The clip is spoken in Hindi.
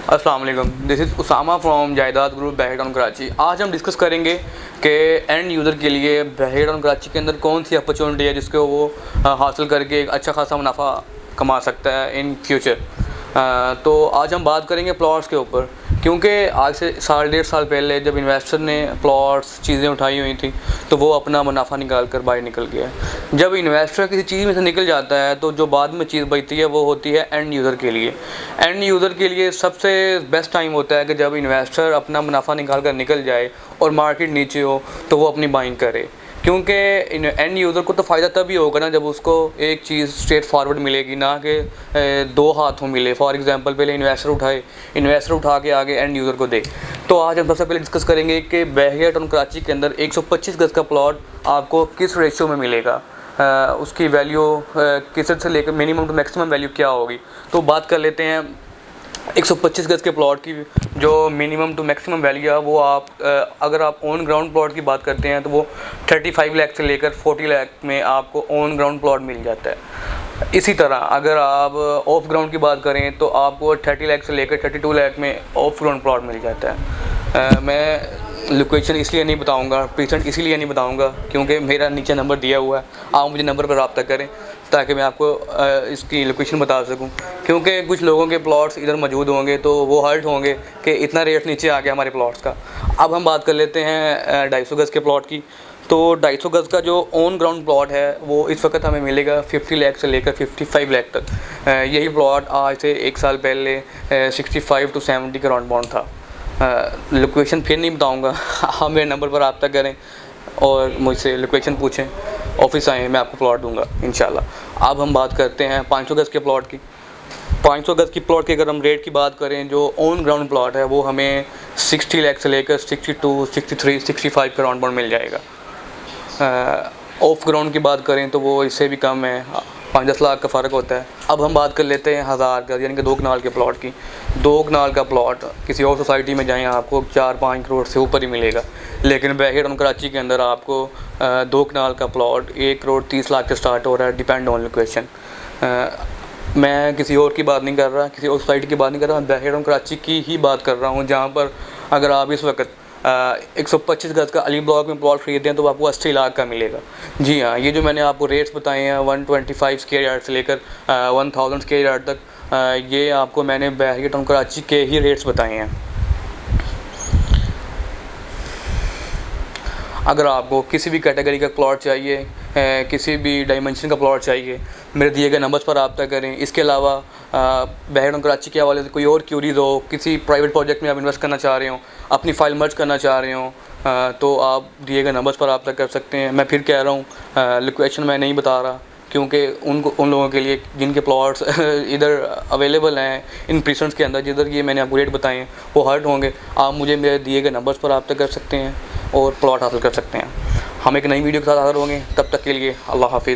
अस्सलाम वालेकुम, दिस इज़ उसामा फ्रॉम जायदाद ग्रुप बहरी टाउन कराची। आज हम डिस्कस करेंगे कि एंड यूज़र के लिए बहरी टाउन कराची के अंदर कौन सी अपॉर्चुनिटी है जिसको वो हासिल करके एक अच्छा खासा मुनाफा कमा सकता है इन फ्यूचर। तो आज हम बात करेंगे प्लॉट्स के ऊपर, क्योंकि आज से साल डेढ़ साल पहले जब इन्वेस्टर ने प्लॉट्स चीज़ें उठाई हुई थी तो वो अपना मुनाफा निकाल कर बाहर निकल गया। जब इन्वेस्टर किसी चीज़ में से निकल जाता है तो जो बाद में चीज़ बचती है वो होती है एंड यूज़र के लिए। एंड यूज़र के लिए सबसे बेस्ट टाइम होता है कि जब इन्वेस्टर अपना मुनाफा निकाल कर निकल जाए और मार्केट नीचे हो तो वो अपनी बाइंग करे, क्योंकि एंड यूज़र को तो फ़ायदा तभी होगा ना जब उसको एक चीज़ स्ट्रेट फॉरवर्ड मिलेगी, ना कि दो हाथों मिले। फॉर एग्जांपल पहले इन्वेस्टर उठा के आगे एंड यूज़र को दे। तो आज हम सबसे पहले डिस्कस करेंगे कि बहरिया टाउन कराची के अंदर 125 गज़ का प्लॉट आपको किस रेशियो में मिलेगा, उसकी वैल्यू किस से लेकर मिनिमम टू मैक्सिमम वैल्यू क्या होगी। तो बात कर लेते हैं 125 गज़ के प्लॉट की जो मिनिमम टू मैक्सिमम वैल्यू है। वो आप अगर आप ऑन ग्राउंड प्लॉट की बात करते हैं तो वो 35 लाख से लेकर 40 लाख में आपको ऑन ग्राउंड प्लॉट मिल जाता है। इसी तरह अगर आप ऑफ ग्राउंड की बात करें तो आपको 30 लाख से लेकर 32 लाख में ऑफ ग्राउंड प्लॉट मिल जाता है। मैं लोकेशन इसलिए नहीं बताऊंगा, परसेंट इसीलिए नहीं बताऊंगा क्योंकि मेरा नीचे नंबर दिया हुआ है। आप मुझे नंबर पर रब्ता करें ताकि मैं आपको इसकी लोकेशन बता सकूं, क्योंकि कुछ लोगों के प्लॉट्स इधर मौजूद होंगे तो वो हर्ट होंगे कि इतना रेट नीचे आ गया हमारे प्लॉट्स का। अब हम बात कर लेते हैं 250 गज़ के प्लॉट की। तो 250 गज़ का जो ऑन ग्राउंड प्लॉट है वो इस वक्त हमें मिलेगा 50 लाख से लेकर 55 लाख तक। यही प्लॉट आज से एक साल पहले 65 to 70 के राउंड बाउंड था। लोकेशन फिर नहीं बताऊंगा, आप मेरे नंबर पर रब्ता करें और मुझसे लोकेशन पूछें, ऑफिस आएँ, मैं आपको प्लॉट दूंगा इंशाल्लाह। अब हम बात करते हैं 500 गज़ के प्लॉट की। 500 गज़ की प्लॉट की अगर हम रेट की बात करें, जो ऑन ग्राउंड प्लॉट है वो हमें 60 लाख से लेकर 62, 63, 65 के राउंड बाउंड मिल जाएगा। ऑफ ग्राउंड की बात करें तो वो इससे भी कम है, 5-10 लाख का फ़र्क होता है। अब हम बात कर लेते हैं 1000 गज़ यानी कि 2 कनाल के प्लॉट की। 2 कनाल का प्लॉट किसी और सोसाइटी में जाएँ आपको 4-5 करोड़ से ऊपर ही मिलेगा, लेकिन बहरिया टाउन कराची के अंदर आपको 2 कनाल का प्लॉट 1 करोड़ 30 लाख से स्टार्ट हो रहा है, डिपेंड ऑन लोकेशन। मैं किसी और की बात नहीं कर रहा, किसी और सोसाइटी की बात नहीं कर रहा, मैं बहरिया टाउन कराची की ही बात कर रहा हूँ, जहाँ पर अगर आप इस वक्त 125 गज़ का अली ब्लॉक में प्लॉट खरीदते हैं तो आपको 80 लाख का मिलेगा। जी हाँ, ये जो मैंने आपको रेट्स बताए हैं 125 स्क्वायर यार्ड से लेकर 1000 स्क्वायर यार्ड तक, ये आपको मैंने बहरिया टाउन कराची के ही रेट्स बताए हैं। अगर आपको किसी भी कैटेगरी का प्लॉट चाहिए, किसी भी डायमेंशन का प्लॉट चाहिए, मेरे दिए गए नंबर्स पर रब्ता करें। इसके अलावा बहरिया टाउन कराची के हवाले से कोई और क्यूरीज हो, किसी प्राइवेट प्रोजेक्ट में आप इन्वेस्ट करना चाह रहे हो, अपनी फाइल मर्ज करना चाह रहे हो, तो आप दिए गए नंबर्स पर रब्ता कर सकते हैं। मैं फिर कह रहा हूँ, लोकेशन मैं नहीं बता रहा क्योंकि उन लोगों के लिए जिनके प्लॉट्स इधर अवेलेबल हैं इन प्रीसेंट्स के अंदर, जिधर ये मैंने आपको रेट बताए हैं वो हर्ट होंगे। आप मुझे मेरे दिए गए नंबर्स पर रब्ता कर सकते हैं और प्लॉट हासिल कर सकते हैं। हम एक नई वीडियो के साथ हाज़िर होंगे, तब तक के लिए अल्लाह हाफिज़।